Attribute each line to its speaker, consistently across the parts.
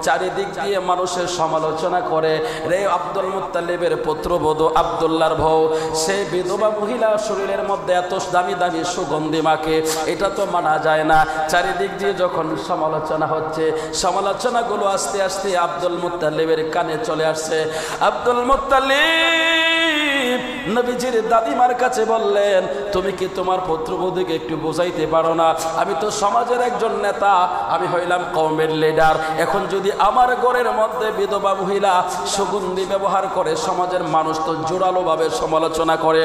Speaker 1: চারিদিক দিয়ে মানুষের সমালোচনা করে, রে আব্দুল মুত্তালিবের পুত্রবধূ আব্দুল্লাহর বউ, সেই বিধবা মহিলা শরীরের মধ্যে এত দামি দামি সুগন্ধি মাখে, এটা তো মানা যায় না। চারিদিক দিয়ে যখন সমালোচনা হচ্ছে, সমালোচনাগুলো আস্তে আস্তে আব্দুল মুত্তালিবের কানে চলে আসছে। আব্দুল মুত্তালিব নবীজির দাদিমার কাছে বললেন, তুমি কি তোমার পুত্রবধূকে একটু বোঝাইতে পারো না? আমি তো সমাজের একজন নেতা, আমি হইলাম কওমের লিডার। এখন যদি আমার ঘরের মধ্যে বিধবা মহিলা সুগন্ধি ব্যবহার করে, সমাজের মানুষ তো জোরালোভাবে সমালোচনা করে,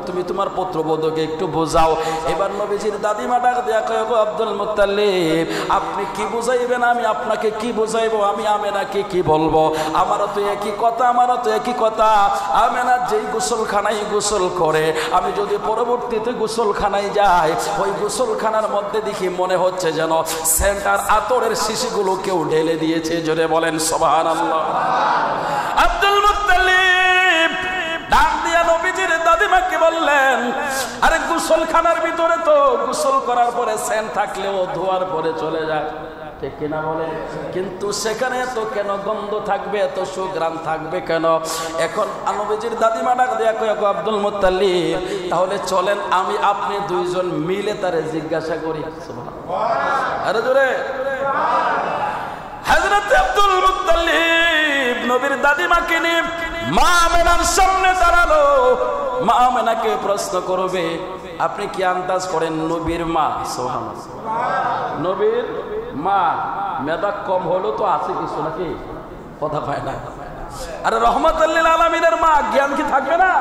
Speaker 1: তুমি তোমার পুত্রবধূকে একটু বোঝাও। এবার নবীজির দাদিমা ডাক দেয়া কয়, গো আব্দুল মুত্তালিব, আপনি কি বুঝাইবেন, আমি আপনাকে কি বুঝাইবো? আমি আমেনাকে কি বলবো? আমারও তো একই কথা। আমেনা যেই গোসলখানায় গোসল করে, আমি যদি পরবর্তীতে গোসলখানায় যাই, ওই গোসলখানার মধ্যে দেখি মনে হচ্ছে যেন সেন্টার আতরের শিশিগুলো কেউ ঢেলে দিয়েছে। জোরে বলেন সুবহানাল্লাহ। আব্দুল মুত্তালিব ডাক দিয়া নবীজির দাদিমাকে বললেন, আরে গোসলখানার ভিতরে তো গোসল করার পরে সেন্ট থাকলেও ধোয়ার পরে চলে যায়, ঠিক কিনা বলে? কিন্তু সেখানে তো কেন গন্ধ থাকবে, এত সুঘ্রাণ থাকবে কেন? এখন নবীজির দাদিমা ডাক দেয়া কয়, আব্দুল মুত্তালিব, তাহলে চলেন আমি আপনি দুইজন মিলে তারে জিজ্ঞাসা করি। সুবহানাল্লাহ, আরে জোরে। হযরত আব্দুল মুত্তালিব নবীর দাদিমাকে নিয়ে মা আমেনার সামনে দাঁড়ালো। মা আমেনাকে প্রশ্ন করবে, আপনি কি আন্দাজ করেন নবীর মা? সুবহানাল্লাহ, নবীর মা মেধা কম হলো তো আছে কিছু নাকি? কথা পায় না। আরে রহমাতুল লিল আলামিনের মা, জ্ঞান কি থাকবে না?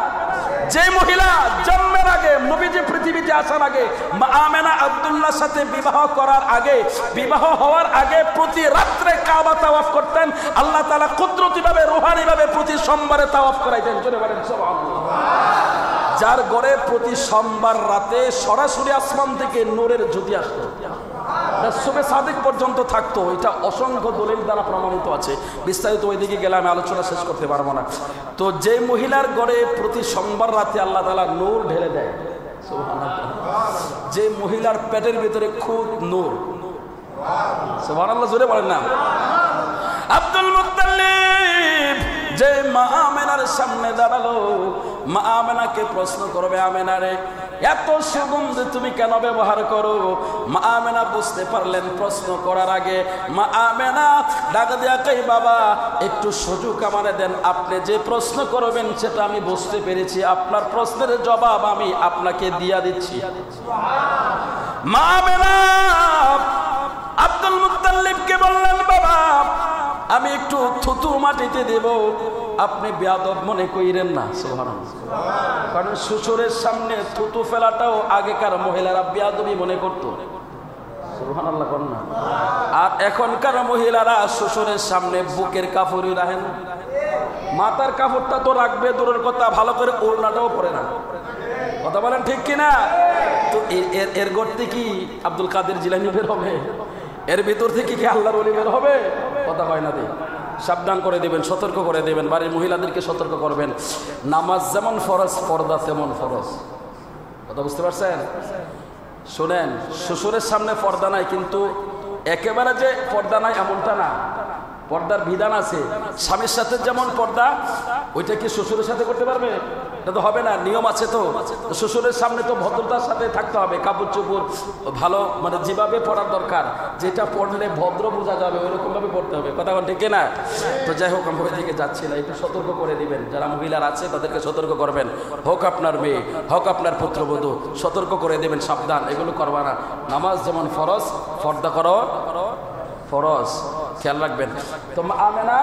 Speaker 1: যে মহিলা জন্মের আগে, নবীজি পৃথিবীতে আসার আগে, মা আমেনা আব্দুল্লাহর সাথে বিবাহ হওয়ার আগে প্রতি রাত্রে কাবা তাওয়াফ করতেন। আল্লাহ তাআলা কুদরতিভাবে, রূহানিভাবে প্রতি সোমবারে তাওয়াফ করাইতেন। জোরে বলেন সুবহানাল্লাহ। যার ঘরে প্রতি সোমবার রাতে সরাসরি আসমান থেকে নূরের জ্যোতি আসতো, রাসূলে সাদিক পর্যন্ত থাকতো, এটা অসংখ্য দলিল দ্বারা প্রমাণিত আছে। বিস্তারিত ওইদিকে গেলে আমি আলোচনা শেষ করতে পারবো না। তো যে মহিলার ঘরে প্রতি সোমবার রাতে আল্লাহ তাআলা নূর ঢেলে দেয়, সুবহানাল্লাহ, যে মহিলার পেটের ভিতরে খুব নূর, সুবহানাল্লাহ, জোরে বলেন না। আব্দুল মুত্তালিব যে মা আমেনার সামনে দাঁড়ালো, মা আমেনাকে প্রশ্ন করবে, আমেনা রে, এত সুগন্ধি তুমি কেন ব্যবহার করো? মা আমেনা বুঝতে পারলেন প্রশ্ন করার আগে। মা আমেনা ডাক দিয়া কই, বাবা একটু সুযোগ আমারে দেন, আপনি যে প্রশ্ন করবেন সেটা আমি বুঝতে পেরেছি, আপনার প্রশ্নের জবাব আমি আপনাকে দিয়া দিচ্ছি। মা আমেনা আব্দুল মুত্তালিবকে বললেন, বাবা আমি একটু থুতু মাটিতে দেব, আপনি বেয়াদব মনে কইরেন না। সুবহানাল্লাহ, কারণ শ্বশুরের সামনে থুতু ফেলাটাও আগেকার মহিলারা বেয়াদবি মনে করত। সুবহানাল্লাহ কর না। আর এখনকার মহিলারা শ্বশুরের সামনে বুকের কাপড়ই রাখেন, মাথার কাপড়টা তো রাখবে দূরের কথা, ভালো করে ওড়নাটাও পরে না। কথা বলেন ঠিক কিনা? তো এর গর্তে কি আব্দুল কাদের জিলানী বের হবে? এর ভিতর থেকে কি আল্লাহর ওলি বের হবে? কথা হয় না। সাবধান করে দেবেন, সতর্ক করে দেবেন, বাড়ির মহিলাদেরকে সতর্ক করবেন। নামাজ যেমন ফরজ, পর্দা তেমন ফরজ। কথা বুঝতে পারছেন? শোনেন, শ্বশুরের সামনে পর্দা নাই, কিন্তু একেবারে যে পর্দা নাই এমনটা না, পর্দার বিধান আছে। স্বামীর সাথে যেমন পর্দা, ওইটা কি শ্বশুরের সাথে করতে পারবে? এটা তো হবে না, নিয়ম আছে। তো শ্বশুরের সামনে তো ভদ্রতার সাথে থাকতে হবে, কাপড় চোপড় ভালো, মানে যেভাবে পড়ার দরকার, যেটা পড়লে ভদ্র বোঝা যাবে ওইরকম ভাবে পড়তে হবে। কথা ঠিক না? তো যাই হোক, আমি ওইদিকে যাচ্ছি না, একটু সতর্ক করে দিবেন, যারা মহিলার আছে তাদেরকে সতর্ক করবেন, হোক আপনার মেয়ে, হোক আপনার পুত্রবধূ, সতর্ক করে দেবেন, সাবধান, এগুলো করবা না। নামাজ যেমন ফরজ, পর্দা করো ফরজ, খেয়াল রাখবেন। তো আমেনা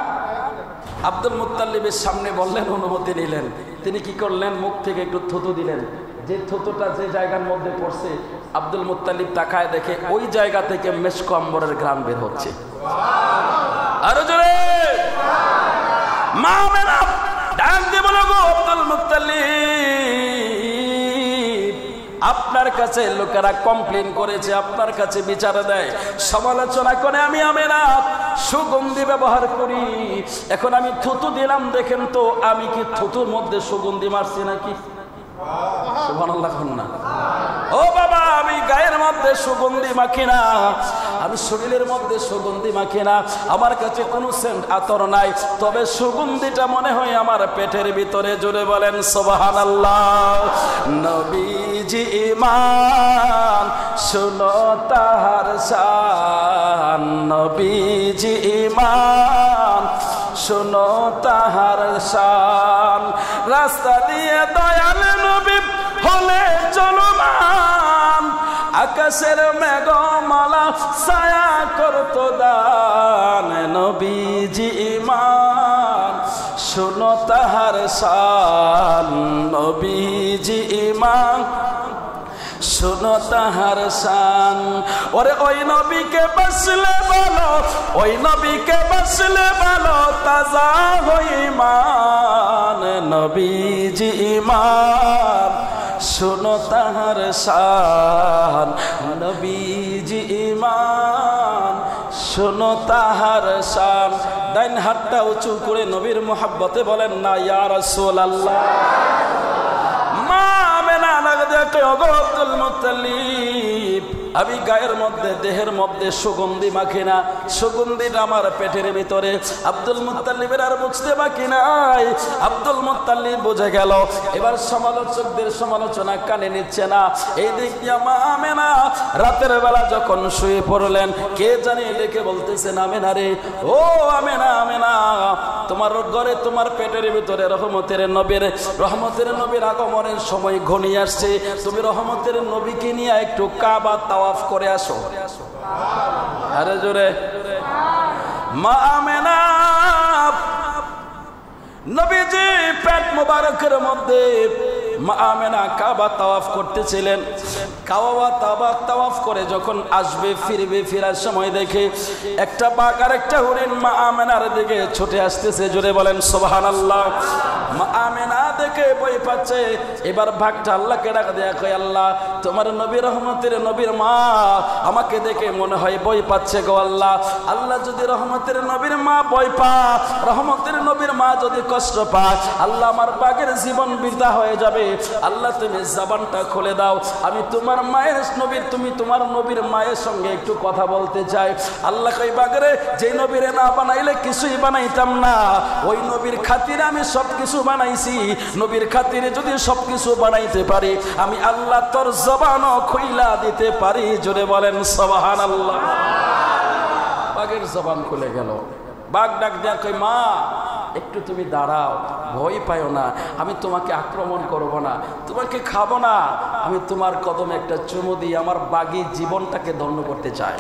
Speaker 1: আব্দুল মুত্তালিবের সামনে বললেন, অনুমতি নিলেন। তিনি কি করলেন? মুখ থেকে একটু থুতু দিলেন। যে থুতুটা যে জায়গার মধ্যে পড়ছে, আব্দুল মুত্তালিব তাকায় দেখে ওই জায়গা থেকে মেশক আম্বরের ঘ্রাণ বের হচ্ছে। আরো জোরে মা আমেনা ডাক দিয়ে বলো, গো আব্দুল মুত্তালিব, আপনার কাছে লোকেরা কমপ্লেন করেছে, আপনার কাছে বিচার দেয়, সমালোচনা করে, আমি আমেনা সুগন্ধি ব্যবহার করি। এখন আমি থুতু দিলাম, দেখেন তো আমি কি থুতুর মধ্যে সুগন্ধি মারছি নাকি? সুবহানাল্লাহ না। ও বাবা, আমি গায়ের মধ্যে সুগন্ধি মাখি না, আমি শরীরের মধ্যে সুগন্ধি মাখি না, আমার কাছে কোনো সেন্ট আতর নাই, তবে সুগন্ধিটা মনে হয় আমার পেটের ভিতরে। জোরে বলেন সুবহানাল্লাহ। নবীজি ঈমান শুনো তাহার শান, নবীজি ঈমান শুনো তাহার শান। রাস্তা দিয়ে দয়াল নবী হলে চলমান, আকাশের মেঘমালা ছায়া করতো দান। নবীজি ঈমান শুনো তাহার শান, নবীজি ঈমান শুনো তাহার শান। ওরে ওই নবীকে বাসলে বলো, ওই নবীকে বাসলে বলো তাজা হই ঈমান। নবীজি ঈমান শুনো তাহার শান, নবীজি ঈমান শুনো তাহার শান। ডাইন হাতটা উঁচু করে নবীর মুহাব্বতে বলেন না ইয়া রাসূলুল্লাহ। মা আমেনা লাগদে ওগো আব্দুল মুত্তালিব, আমি গায়ের মধ্যে দেহের মধ্যে সুগন্ধি মাখি না, সুগন্ধিটা আমার পেটের ভিতরে। আব্দুল মুত্তালিবের আর বুঝতে বাকি নাই, আব্দুল মুত্তালিব বুঝে গেল। এবার সমালোচকদের সমালোচনা কানে নিচ্ছে না। এই দিক দিয়ে মা আমেনা রাতের বেলা যখন শুয়ে পড়লেন, কে জানি ডেকে বলতেছেন আমেনা রে, ও আমেনা, আমেনা তোমার ঘরে তোমার পেটের ভিতরে রহমতের নবীর আগমনের সময় ঘনিয়ে আসছে, তুমি রহমতের নবীকে নিয়ে একটু কাবা তাওয়াফ করে আসো। আরে জোরে। মা আমেনা নবীজি পেট মোবারকের মধ্যে মা আমেনা কাবা তাওয়াফ করতেছিলেন। কাবা তাওয়াফ করে যখন আসবে ফিরবে, ফেরার সময় দেখে একটা বাঘ আর একটা হরিণ মা আমেনার দিকে ছুটে আসতেছে। জোরে বলেন সুবহানাল্লাহ। মা আমেনা দেখে ভয় পাচ্ছে। এবার বাঘটা আল্লাহকে ডাক দেয়া কয়, আল্লাহ তোমার নবী রহমতের নবীর মা আমাকে দেখে মনে হয় ভয় পাচ্ছে গো আল্লাহ। আল্লাহ যদি রহমতের নবীর মা ভয় পা, রহমতের নবীর মা যদি কষ্ট পায়, আল্লাহ আমার বাঘের জীবন বৃথা হয়ে যাবে। আল্লাহ তুমি জবানটা খুলে দাও, আমি তোমার মায়ের নবীর, তুমি তোমার নবীর মায়ের সঙ্গে একটু কথা বলতে চাই। আল্লাহ কই বাঘরে, যে নবীরে না বানাইলে কিছুই বানাইতাম না, ওই নবীর খাতিরে আমি সব কিছু বানাইছি। নবীর খাতিরে যদি সব কিছু বানাইতে পারি, আমি আল্লাহ তোর জবানও খুইলা দিতে পারি। জোরে বলেন সুবহানাল্লাহ। বাঘের জবান খুলে গেল। বাঘ ডাক দেয়া কই, মা একটু তুমি দাঁড়াও, ভয় পাও না, আমি তোমাকে আক্রমণ করব না, তোমাকে খাবো না, আমি তোমার কদমে একটা চুমু দিয়ে আমার বাঘী জীবনটাকে ধন্য করতে চাই।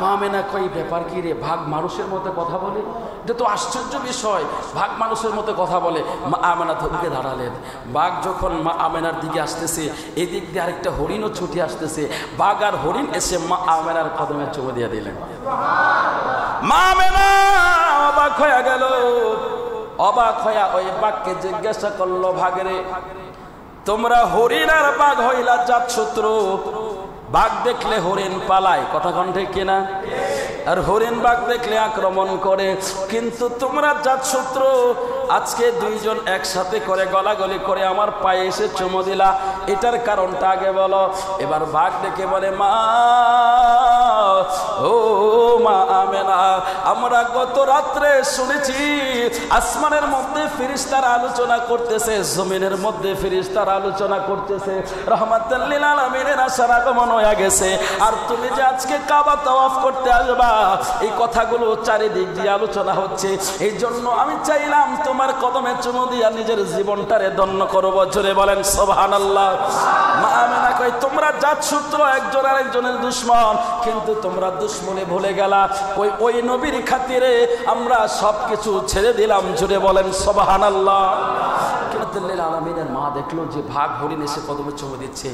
Speaker 1: মা আমেনা কই, ব্যাপার কি রে, ভাগ মানুষের মতো কথা বলে? এটা তো আশ্চর্য বিষয়, ভাগ মানুষের মতো কথা বলে। মা আমেনা থমকে দাঁড়ালেন। বাঘ যখন মা আমেনার দিকে আসতেছে, এদিক দিয়ে আরেকটা হরিণও ছুটে আসতেছে। বাঘ আর হরিণ এসে মা আমেনার কদমে চুমু দিয়ে দিলেন। মা আমেনা অবাক হয়ে গেল। অবাক হয়ে ওই বাঘকে জিজ্ঞাসা করলো, ভাগরে তোমরা হরিণ আর বাঘ হইলা জাত শত্রু, বাঘ দেখলে হরিণ পালায়, কথা কোন ঠিক কিনা? আর হরিণ বাঘ দেখলে আক্রমণ করে, কিন্তু তোমরা জাত শত্রু। আজকে দুইজন একসাথে করে গলাগলি করে আমার পায়ে এসে চুমু দিলা, এটার কারণটা আগে বলো। এবার বাঘ দেখে বলে, মা ও মা আমেনা, আমরা গত রাত্রে শুনেছি আসমানের মধ্যে ফেরেশতারা আলোচনা করতেছে, জমিনের মধ্যে ফেরেশতারা আলোচনা করতেছে, রহমাতুল লিল আলামিনের আসার আগমন হয়ে গেছে। আর তুমি যে আজকে কাবা তাওয়াফ করতে আসবা, এই কথাগুলো চারিদিক দিয়ে আলোচনা হচ্ছে। এই জন্য আমি চাইলাম তোমার কদমে চুমু দিয়া নিজের জীবনটারে ধন্য করব। জোরে বলেন সুবহানাল্লাহ। মা আমেনা কয়, তোমরা জাত সূত্র, একজন আরেকজনের দুশমন, কিন্তু তোমরা দুশমনে ভুলে গেলা ওই নবীর খাতিরে আমরা সবকিছু ছেড়ে দিলাম। জোরে বলেন সুবহানাল্লাহ। আলামিনের মা দেখলো যে ভাগ হরিণ এসে কদমে চুমু দিচ্ছে।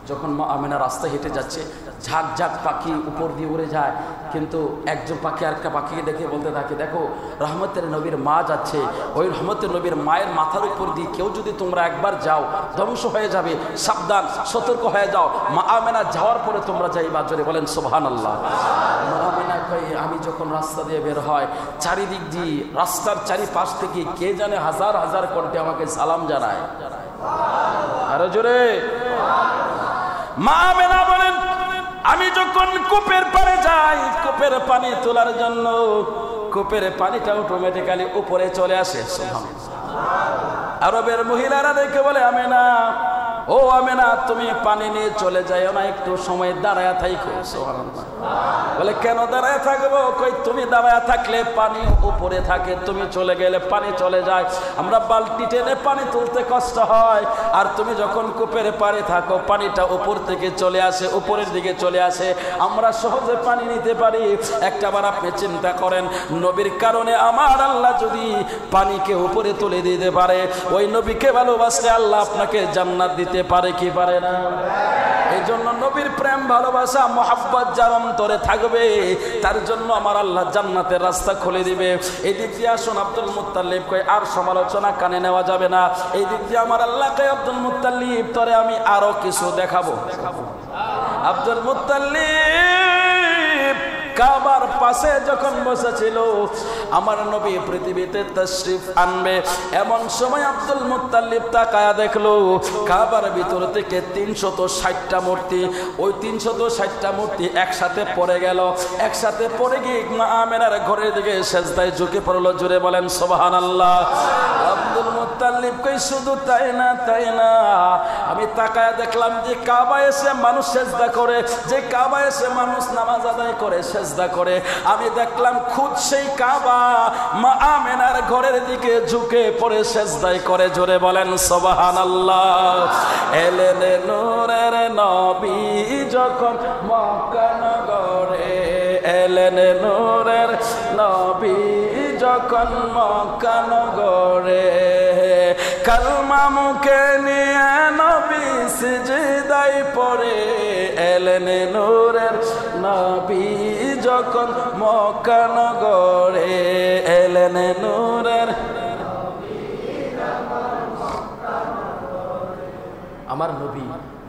Speaker 1: যখন মা আমেনা রাস্তায় হেঁটে যাচ্ছে, ঝাঁক ঝাঁক পাখি উপর দিয়ে উড়ে যায়, কিন্তু একজন পাখি আরেকটা পাখিকে দেখে বলতে থাকে, দেখো রহমতের নবীর মা যাচ্ছে, ওই রহমতের নবীর মায়ের মাথার উপর দিয়ে কেউ যদি তোমরা একবার যাও ধ্বংস হয়ে যাবে, সাবধান, সতর্ক হয়ে যাও। মা আমেনা যাওয়ার পরে তোমরা যাইবা। জোরে বলেন সুবহানাল্লাহ। মা আমেনা কই, আমি যখন রাস্তা দিয়ে বের হয়, চারিদিক দিয়ে রাস্তার চারিপাশ থেকে কে জানে হাজার হাজার কণ্ঠে আমাকে সালাম জানায়। আরো জোরে। মা আমেনা বলেন, আমি যখন কূপের পাড়ে যাই, কূপের পানি তোলার জন্য কূপের পানিটা অটোমেটিক্যালি উপরে চলে আসে। আরবের মহিলারা দেখে বলে, আমেনা, ও আমেনা, তুমি পানি নিয়ে চলে যাও না, একটু সময় দাঁড়ায় থাকো। সুবহানাল্লাহ। বলে, কেন দাঁড়ায় থাকবো? কই, তুমি দাঁড়ায় থাকলে পানি উপরে থাকে, তুমি চলে গেলে পানি চলে যায়। আমরা বালতি টেনে পানি তুলতে কষ্ট হয়, আর তুমি যখন কূপের পাড়ে থাকো পানিটা উপর থেকে চলে আসে, উপরের দিকে চলে আসে, আমরা সহজে পানি নিতে পারি। একটাবার আপনি চিন্তা করেন, নবীর কারণে আমার আল্লাহ যদি পানিকে উপরে তুলে দিতে পারে, ওই নবীকে ভালোবাসলে আল্লাহ আপনাকে জান্নাত দিতে পারে কি পারে না? এই জন্য নবীর প্রেম ভালোবাসা মহাব্বত যার অন্তরে থাকবে, তার জন্য আমার আল্লাহ জান্নাতের রাস্তা খুলে দিবে। এই দিক দিয়ে আসুন, আব্দুল মুত্তালিব কয় আর সমালোচনা কানে নেওয়া যাবে না। এই দিক দিয়ে আমার আল্লাহ কয়, আব্দুল মুত্তালিব তোরে আমি আরো কিছু দেখাবো। আব্দুল মুত্তালিব কাবার পাশে যখন বসেছিল, আমার নবী পৃথিবীতে তাশরিফ আনবে, এমন সময় আব্দুল মুত্তালিব তাকায়া দেখলো কাবার ভিতর থেকে 360টা মূর্তি, ওই 360টা মূর্তি একসাথে পড়ে গেল। একসাথে পড়ে গিয়ে মা আমেনার ঘরের দিকে সেজদায় ঝুঁকে পড়লো। জোরে বলেন সুবহানাল্লাহ। আব্দুল মুত্তালিব কই, শুধু তাই না, তাই না, আমি তাকায়া দেখলাম যে কাবায় এসে মানুষ সেজদা করে, যে কাবায় এসে মানুষ নামাজ আদায় করে, সেজদা করে, আমি দেখলাম খুদ সেই কাবা মা আমেনার ঘরের দিকে ঝুঁকে পড়ে সেজদাই করে। জোরে বলেন সুবহানাল্লাহ। এলেন নূরের নবী যখন মক্কা নগরে, এলেন নূরের নবী যখন মক্কা নগরে, কালমা মুখে নিয়ে নবী সিজদায় পড়ে, এলেন নূরের নবী যখন মক্কা নগরে, এলেন নূরের। আমার নবী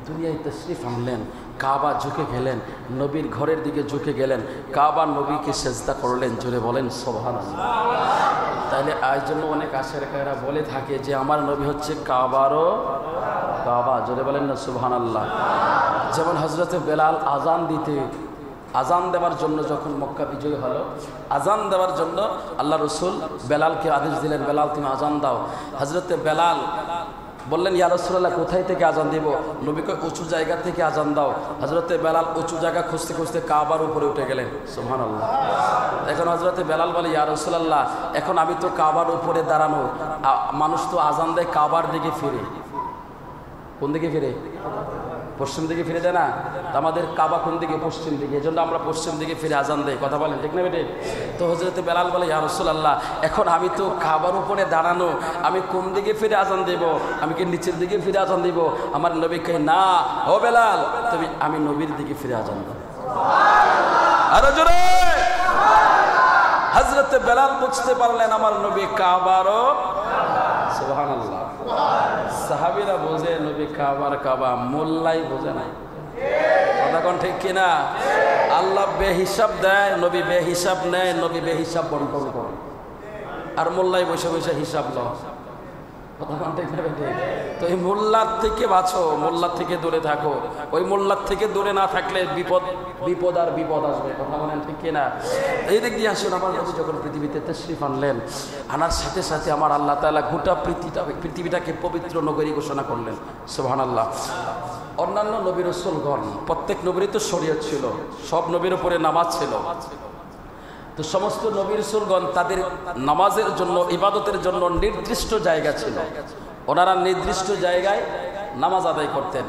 Speaker 1: দুনিয়ায় তাশরিফ আনলেন, কাবা ঝুঁকে গেলেন, নবীর ঘরের দিকে ঝুঁকে গেলেন, কাবা নবীকে সেজদা করলেন। জোরে বলেন সুবহানাল্লাহ। তাহলে আজ জন্য অনেক আশেরকারা বলে থাকে যে আমার নবী হচ্ছে কাবারও কাবা। জোরে বলেন না সুবহানাল্লাহ। যেমন হযরতে বেলাল আজান দিতে, আজান দেওয়ার জন্য যখন মক্কা বিজয় হলো, আজান দেওয়ার জন্য আল্লাহ রসুল বেলালকে আদেশ দিলেন, বেলাল তুমি আজান দাও। হযরতে বেলাল বললেন, ইয়া রাসূলুল্লাহ কোথায় থেকে আজান দিব? নবীকে উঁচু জায়গা থেকে আজান দাও। হযরতে বেলাল উঁচু জায়গা খুঁজতে খুঁজতে কাবার উপরে উঠে গেলেন। সুবহানাল্লাহ। এখন হযরতে বেলাল বলে, ইয়া রাসূলুল্লাহ এখন আমি তো কাবার উপরে দাঁড়ানো, মানুষ তো আজান দেয় কাবার দিকে ফিরে। কোন দিকে ফিরে? পশ্চিম দিকে ফিরে দেয় না? আমাদের কাবা কোন দিকে? পশ্চিম দিকে। এই জন্য আমরা পশ্চিম দিকে ফিরে আজান দেই। কথা বলেন ঠিক না বেটে? তো হযরতে বেলাল বলে, ইয়া রাসূলুল্লাহ এখন আমি তো কাবার উপরে দাঁড়ানো, আমি কোন দিকে ফিরে আজান দেব? আমি কি নিচের দিকে ফিরে আজান দেব? আমার নবী কয়, না ও বেলাল, তুমি আমি নবীর দিকে ফিরে আজান দাও। আরো জোরে। হযরতে বেলাল বুঝতে পারলেন আমার নবী কাবারও। সুবহানাল্লাহ। সাহাবীরা বোঝে নবী কাবার কাবা, মোল্লাই বোঝে নাই। কথা কোন ঠিক কিনা? আল্লাহ বেহিসাব দেয়, নবী বেহিসাব নেয়, নবী বেহিসাব বন্টন করে, আর মোল্লাই বসে বসে হিসাব লয়। কথা কোন ঠিক না? তো এই মোল্লার থেকে বাঁচো, মোল্লার থেকে দূরে থাকো। ওই মোল্লার থেকে দূরে না থাকলে বিপদ বিপদ আর বিপদ আসবে। কথা বলেন ঠিক কিনা? এই দিক দিয়ে আসুন, আমার নবী যখন পৃথিবীতে তাশরিফ আনলেন, আনার সাথে সাথে আমার আল্লাহ তাআলা গোটা পৃথিবীটাকে পবিত্র নগরী ঘোষণা করলেন। সুবহানাল্লাহ। অন্যান্য নবী রাসূলগণ, প্রত্যেক নবীরই তো শরীয়ত ছিল, সব নবীর উপরে নামাজ ছিল। তো সমস্ত নবী রাসূলগণ তাদের নামাজের জন্য, ইবাদতের জন্য নির্দিষ্ট জায়গা ছিল। ওনারা নির্দিষ্ট জায়গায় নামাজ আদায় করতেন।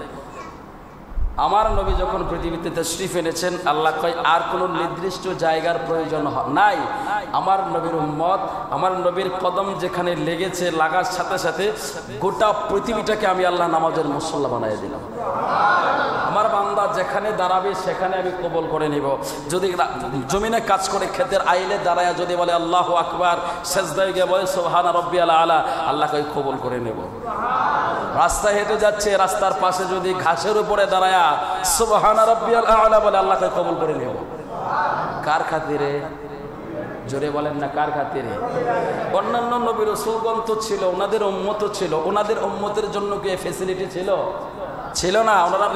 Speaker 1: আমার নবী যখন পৃথিবীতে তাশরিফ এনেছেন, আল্লাহ কয় আর কোনো নির্দিষ্ট জায়গার প্রয়োজন নাই। আমার নবীর উম্মত, আমার নবীর কদম যেখানে লেগেছে, লাগার সাথে সাথে গোটা পৃথিবীটাকে আমি আল্লাহ নামাজের মুসল্লা বানিয়ে দিলাম। আমার বান্দা যেখানে দাঁড়াবে সেখানে আমি কবুল করে নিব। যদি জমিনে কাজ করে ক্ষেতের আইলে দাঁড়ায় যদি বলে আল্লাহু আকবার, সেজদায় গিয়ে বলে সুবহানা রাব্বিয়াল আলা, আল্লাহ কয় কবুল করে নেব। রাস্তায় হেঁটে যাচ্ছে, রাস্তার পাশে যদি ঘাসের উপরে দাঁড়ায় সুবহানা রাব্বিয়াল আলা বলে, আল্লাহ কয় কবুল করে নেব। কার খাতিরে? জোরে বলেন না, কার খাতিরে? অন্যান্য নবী রাসূলগণ তো ছিল, ওনাদের উম্মত ছিল, ওনাদের উম্মতের জন্য কি ফ্যাসিলিটি ছিল? ছিল না। ওনারা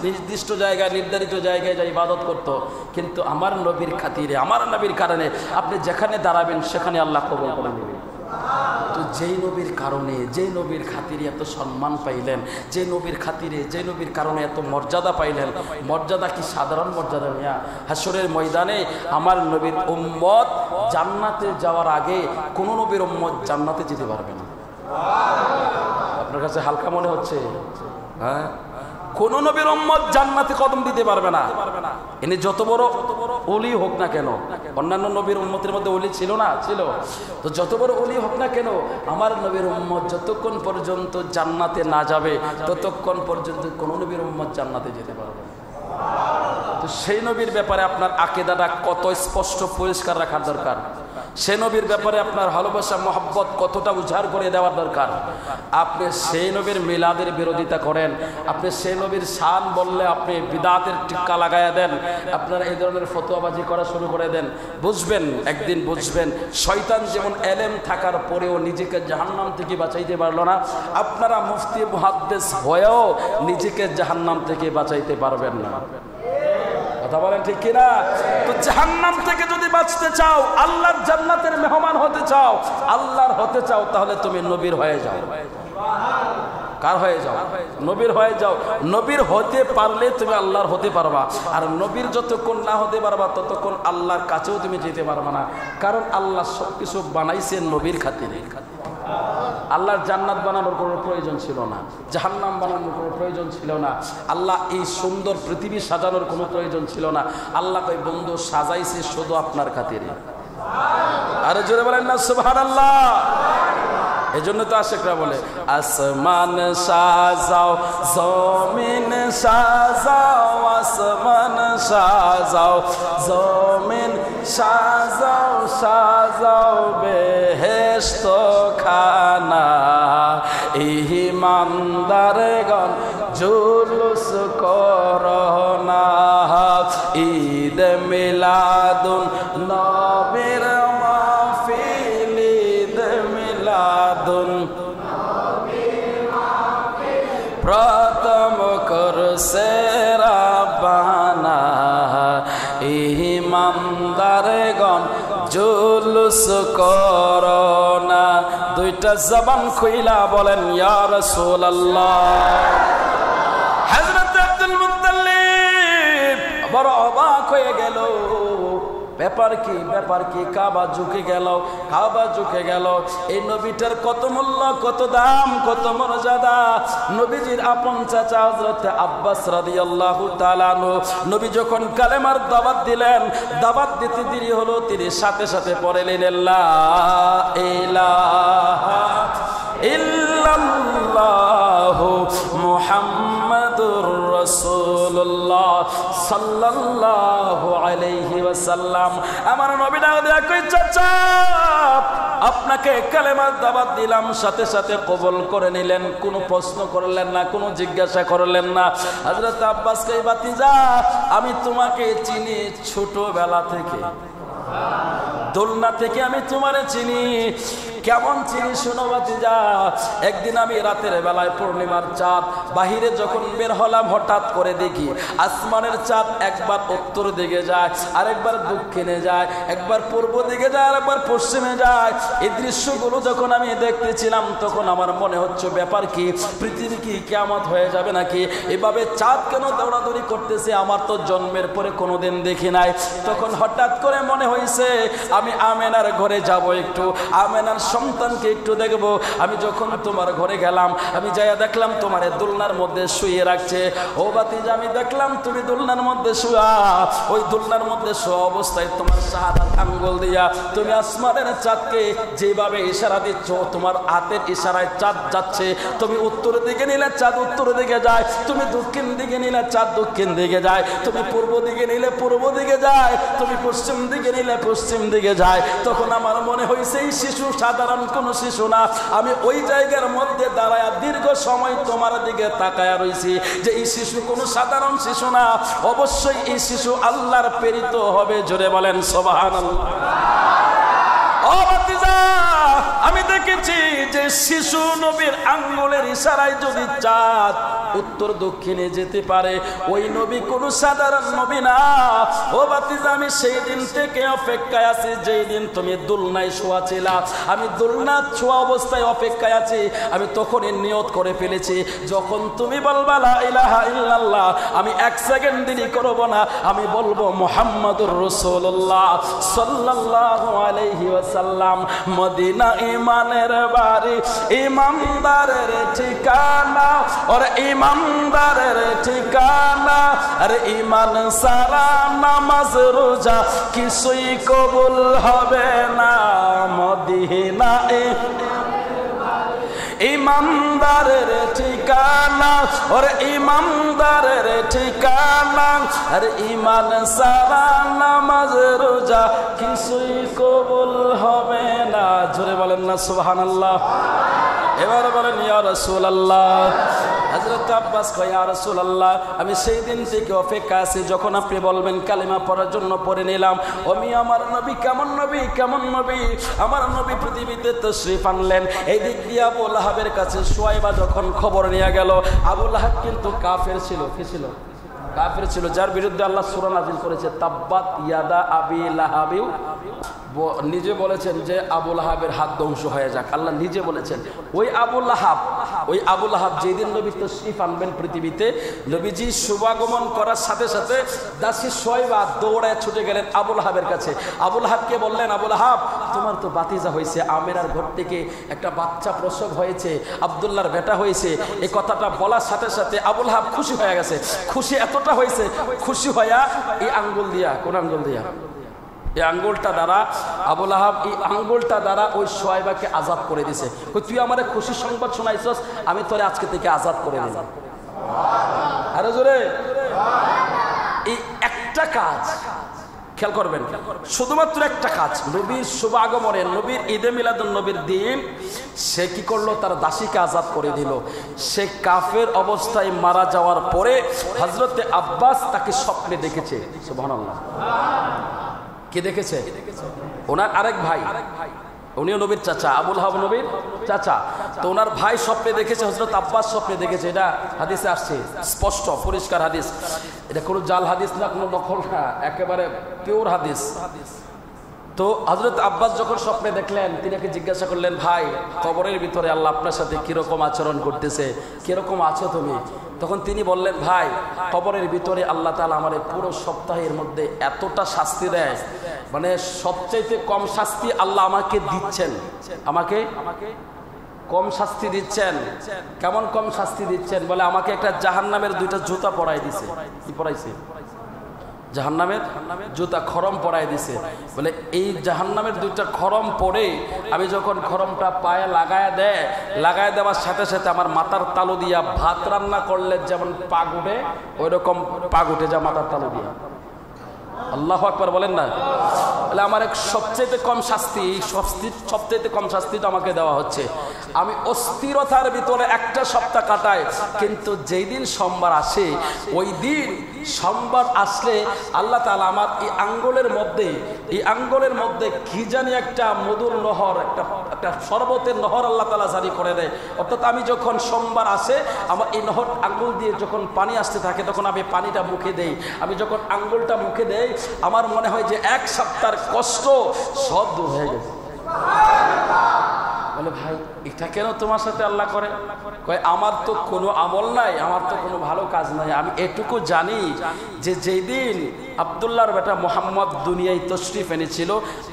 Speaker 1: নির্দিষ্ট জায়গায়, নির্ধারিত জায়গায় যাই ইবাদত করত। কিন্তু আমার নবীর খাতিরে, আমার নবীর কারণে আপনি যেখানে দাঁড়াবেন সেখানে আল্লাহ কবুল করে নেবেন। তো যেই নবীর কারণে, যেই নবীর খাতিরে এত সম্মান পাইলেন, যে নবীর খাতিরে, যে নবীর কারণে এত মর্যাদা পাইলেন, মর্যাদা কি সাধারণ মর্যাদা মিয়া? হাসরের ময়দানে আমার নবীর উম্মত জান্নাতে যাওয়ার আগে কোন নবীর উম্মত জান্নাতে যেতে পারবে না। আপনার কাছে হালকা মনে হচ্ছে? হ্যাঁ, কোন নবীর উম্মত জান্নাতে কদম দিতে পারবে না। ইনি যত বড় ওলি হোক না কেন, অন্যান্য নবীর উম্মতের মধ্যে ওলি ছিল না? ছিল। তো যত বড় ওলি হোক না কেন, আমার নবীর উম্মত যতক্ষণ পর্যন্ত জান্নাতে না যাবে ততক্ষণ পর্যন্ত কোন নবীর উম্মত জান্নাতে যেতে পারবে না। তো সেই নবীর ব্যাপারে আপনার আকীদাটা কত স্পষ্ট পরিষ্কার রাখার দরকার। সে নবীর ব্যাপারে আপনার ভালোবাসা মহব্বত কতটা উজাড় করে দেওয়ার দরকার। আপনি সেই নবীর মিলাদের বিরোধিতা করেন, আপনি সেই নবীর শান বললে আপনি বিদাতের টিক্কা লাগাইয়া দেন, আপনারা এই ধরনের ফতোয়াবাজি করা শুরু করে দেন। বুঝবেন, একদিন বুঝবেন, শয়তান যেমন এলেম থাকার পরেও নিজেকে জাহান্নাম থেকে বাঁচাইতে পারলো না, আপনারা মুফতি মুহাদ্দিস হয়েও নিজেকে জাহান্নাম থেকে বাঁচাইতে পারবেন না। কথা বলেন ঠিক কিনা? তো জাহান্নাম থেকে যদি বাঁচতে চাও, আল্লাহর জান্নাতের মেহমান হতে চাও, আল্লাহর হতে চাও, তাহলে তুমি নবীর হয়ে যাও। কার হয়ে যাও? নবীর হয়ে যাও। নবীর হতে পারলে তুমি আল্লাহর হতে পারবা। আর নবীর যতক্ষণ না হতে পারবা ততক্ষণ আল্লাহর কাছেও তুমি যেতে পারবা না। কারণ আল্লাহ সবকিছু বানাইছেন নবীর খাতিরে। আল্লাহর জান্নাত বানানোর কোনো প্রয়োজন ছিল না, জাহান্নাম বানানোর কোনো প্রয়োজন ছিল না, আল্লাহ এই সুন্দর পৃথিবী সাজানোর কোনো প্রয়োজন ছিল না। আল্লাহ কই বন্ধু সাজাইছে শুধু আপনার খাতিরে। আরে জোরে বলেন না সুবহানাল্লাহ। এজন্য তো আশিকরা বলে আসমান সাজাও, জমিন সাজাও, আসমান সাজাও, জমিন সাজাও, সাজাও বেহেশত খানা, ইমানদারগণ জুলুস করোনা, ঈদ মিলাদুন নবীর মাহফিল, ঈদ মিলাদুন প্রথম করছে রাব্বানা, ইমানদারগণ জুলুস করোনা। দুইটা জবান খুইলা বলেন ইয়া রাসূলুল্লাহ। হযরত আব্দুল মুত্তালিব বড় অবাক হয়ে গেল। ব্যাপার কি, ব্যাপার কি? কাবা ঝুঁকে গেল, কাবা ঝুঁকে গেল। এই নবীটার কত মূল্য, কত দাম, কত মর্যাদা। নবীজির আপন চাচা হযরত আব্বাস রাদিয়াল্লাহু তাআলা আনহু নবী যখন কালেমার দাওয়াত দিলেন, দাওয়াত দিতে দেরি হলো, তিনি সাথে সাথে পড়লেন লা ইলাহা ইল্লাল্লাহু মুহাম্মাদুর রাসূলুল্লাহ সাল্লাল্লাহু আলাইহি ওয়াসাল্লাম। আমার নবী ডাক দিয়া কই চাচা, আপনাকে কালেমার দাওয়াত দিলাম, সাথে সাথে কবুল করে নিলেন, কোনো প্রশ্ন করলেন না, কোনো জিজ্ঞাসা করলেন না। হযরত আব্বাস কই ভাতিজা, আমি তোমাকে চিনি ছোটবেলা থেকে, দোলনা থেকে আমি তোমারে চিনি। কেমন চিনি শোনো ভাতিজা। একদিন আমি রাতের বেলায় পূর্ণিমার চাঁদ বাহিরে যখন বের হলাম, হঠাৎ করে দেখি আসমানের চাঁদ একবার উত্তর দিকে যায়, আরেকবার দক্ষিণে যায়, একবার পূর্ব দিকে যায়, আরেকবার পশ্চিমে যায়। এই দৃশ্যগুলো যখন আমি দেখতেছিলাম তখন আমার মনে হচ্ছে ব্যাপার কি, পৃথিবী কি কিয়ামত হয়ে যাবে নাকি? এভাবে চাঁদ কেন দৌড়াদৌড়ি করতেছে, আমার তো জন্মের পরে কোনোদিন দেখি নাই। তখন হঠাৎ করে মনে হয়েছে আমি আমেনার ঘরে যাব, একটু আমেনার সন্তানকে একটু দেখবো। আমি যখন তোমার ঘরে গেলাম, আমি যাইয়া দেখলাম তোমার দোলনার মধ্যে শুয়ে রাখছে। ও ভাতিজা, আমি দেখলাম তুমি দোলনার মধ্যে শুয়া, ওই দোলনার মধ্যে শোয়া অবস্থায় তোমার শাহাদাত আঙ্গুল দিয়া তুমি আসমানের চাঁদকে যেভাবে ইশারা দিচ্ছ, তোমার হাতের ইশারায় চাঁদ যাচ্ছে। তুমি উত্তর দিকে নিলে চাঁদ উত্তর দিকে যায়, তুমি দক্ষিণ দিকে নিলে চাঁদ দক্ষিণ দিকে যায়, তুমি পূর্ব দিকে নিলে পূর্ব দিকে যায়, তুমি পশ্চিম দিকে নিলে পশ্চিম দিকে যায়। তখন আমার মনে হয়েছে এই শিশু সাধারণ কোন শিশু না। আমি ওই জায়গার মধ্যে দাঁড়ায় দীর্ঘ সময় তোমার দিকে তাকায়া রয়েছি যে এই শিশু কোন সাধারণ শিশু না, অবশ্যই এই শিশু আল্লাহর প্রেরিত হবে। জোরে বলেন সুবহানাল্লাহ। ও ভাতিজা, আমি দেখেছি যে শিশু নবীর আঙ্গুলের ইশারায় যদি চাঁদ উত্তর দক্ষিণে যেতে পারে। ওই নবী কোনো সাধারণ নবী না। ও বাতিজা, আমি সেই দিন থেকে অপেক্ষায় আছি যেই দিন তুমি দুলনায় শোয়া ছিলা। আমি দুলনা ছোঁয়া অবস্থায় অপেক্ষায় আছি। আমি তখনই নিয়ত করে ফেলেছি, যখন তুমি বলবা লা ইলাহা ইল্লাল্লাহ, আমি এক সেকেন্ড দেরি করব না, আমি বলবো মুহাম্মাদুর রাসূলুল্লাহ সাল্লাল্লাহু আলাইহি ওয়াসাল্লাম। মদিনা ইমানের বাড়ি, ইমানদারের ঠিকানা, ওর ইমানদারের ঠিকানা। আর ইমান সারা নামাজ রোজা কিছুই কবুল হবে না। মদিনা ইমানদারের ঠিকানা, ওর ইমানদারের ঠিকানা। আর ইমান সারা নামাজ রোজা কিছুই কবুল হবে না। জোরে বলেন না সুবহানাল্লাহ। এবার বলেন ইয়া রাসূলুল্লাহ। হযরত আব্বাস কয়, ইয়া রাসূলুল্লাহ, আমি সেই দিন থেকে অপেক্ষা আছি যখন আপনি বলবেন কালিমা পড়ার জন্য পড়ে নিলাম। আমি আমার নবী কেমন নবী, কেমন নবী। আমার নবী পৃথিবীতে তাশরীফ আনলেন। এই দিক দিয়ে আবু লাহাবের কাছে সুয়াইবা যখন খবর নিয়ে গেল, আবু লাহাব কিন্তু কাফের ছিল। কি ছিল? কাফের ছিল, যার বিরুদ্ধে আল্লাহ সূরা নাযিল করেছে তাব্বাত ইয়াদা আবি লাহাবিউ। নিজে বলেছেন যে আবু লাহাবের হাত ধ্বংস হয়ে যাক, আল্লাহ নিজে বলেছেন। ওই আবু লাহাব যেদিন নবী তাশরীফ আনবেন পৃথিবীতে, নবীজি শুভাগমন করার সাথে সাথে দাসী সুয়াইবা দৌড়ায় ছুটে গেলেন আবু লাহাবের কাছে। আবু লাহাবকে বললেন, আবু লাহাব, তোমার তো বাতিজা হয়েছে, আমেরার ঘর থেকে একটা বাচ্চা প্রসব হয়েছে, আব্দুল্লাহর বেটা হয়েছে। এই কথাটা বলার সাথে সাথে আবু লাহাব খুশি হয়ে গেছে। খুশি এতটা হয়েছে, খুশি হইয়া এই আঙ্গুল দিয়া, কোন আঙ্গুল দিয়া? এই আঙ্গুলটা দ্বারা আবু লাহাব এই আঙ্গুলটা দ্বারা ওই সুয়াইবাকে আজাদ করে দিছে। তুই আমারে খুশি সংবাদ শোনাইছস, আমি তোরে আজকে থেকে আজাদ করে দিলাম। আরে জোরে। এই একটা কাজ খেয়াল করবেন, শুধুমাত্র একটা কাজ। নবীর শুভ আগমনে, নবীর ঈদে মিলাদুন নবীর দিন সে কি করলো? তার দাসীকে আজাদ করে দিল। সে কাফের অবস্থায় মারা যাওয়ার পরে হযরতে আব্বাস তাকে স্বপ্নে দেখেছে। সুবহানাল্লাহ। কে দেখেছে? ওনার আরেক ভাই, উনিও নবীর চাচা, আবু লাহাব নবীর চাচা। তো ওনার ভাই স্বপ্নে দেখেছে, হযরত আব্বাস স্বপ্নে দেখেছে। এটা হাদিসে আসছে, স্পষ্ট পরিষ্কার হাদিস। এটা কোনো জাল হাদিস না, কোনো নকল না, একেবারে পিওর হাদিস। তো হযরত আব্বাস যখন স্বপ্নে দেখলেন, তিনাকে জিজ্ঞাসা করলেন, ভাই কবরের ভিতরে আল্লাহ আপনার সাথে কিরকম আচরণ করতেছে, কিরকম আছো তুমি? তখন তিনি বললেন, ভাই কবরের ভিতরে আল্লাহ তাআলা আমারে পুরো সপ্তাহের মধ্যে এতটা শাস্তি দেয়, মানে সবচাইতে কম শাস্তি আল্লাহ আমাকে দিচ্ছেন। আমাকে কম শাস্তি দিচ্ছেন। কেমন কম শাস্তি দিচ্ছেন? বলে আমাকে একটা জাহান্নামের দুইটা জুতা পরাই দিছে। কি পরাইছে? জাহান্নামের জুতা, খরম পরাই দিছে। বলে এই জাহান্নামের দুইটা খরম পরে আমি যখন খরমটা পায়ে লাগায় দেওয়ার সাথে সাথে আমার মাথার তালু দিয়া ভাত রান্না করলে যেমন পাগ উঠে, ওই রকম পাগ উঠে যা মাথার তালু দিয়া। আল্লাহু আকবার বলেন না। বলে আমার এক সবচেয়ে কম শাস্তি, সবচেয়ে কম শাস্তিটা আমাকে দেওয়া হচ্ছে। আমি অস্থিরতার ভিতরে একটা সপ্তাহ কাটাই, কিন্তু যেই দিন সোমবার আসে, ওই দিন সোমবার আসলে আল্লাহ তাআলা আমার এই আঙ্গুলের মধ্যে কি জানি একটা মধুর নহর, একটা শরবতের নহর আল্লাহ তাআলা জারি করে দেয়। অর্থাৎ আমি যখন সোমবার আসে, আমার এই নহর আঙ্গুল দিয়ে যখন পানি আসতে থাকে, তখন আমি পানিটা মুখে দেই। আমি যখন আঙ্গুলটা মুখে দেই, আমার মনে হয় যে এক সপ্তাহের কষ্ট সব দূর হয়ে গেছে। বলে ভাই এটা কেন তোমার সাথে আল্লাহ করে? কয় আমার তো কোনো আমল নাই, আমার তো কোনো ভালো কাজ নাই। আমি এটুকু জানি যে যেই দিন আব্দুল্লাহর বেটা মুহাম্মদ দুনিয়ায় তাশরীফ এনেছিল,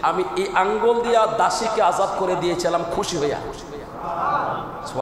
Speaker 1: আমি এই আঙ্গুল দিয়া দাসীকে আজাদ করে দিয়েছিলাম খুশি হইয়া।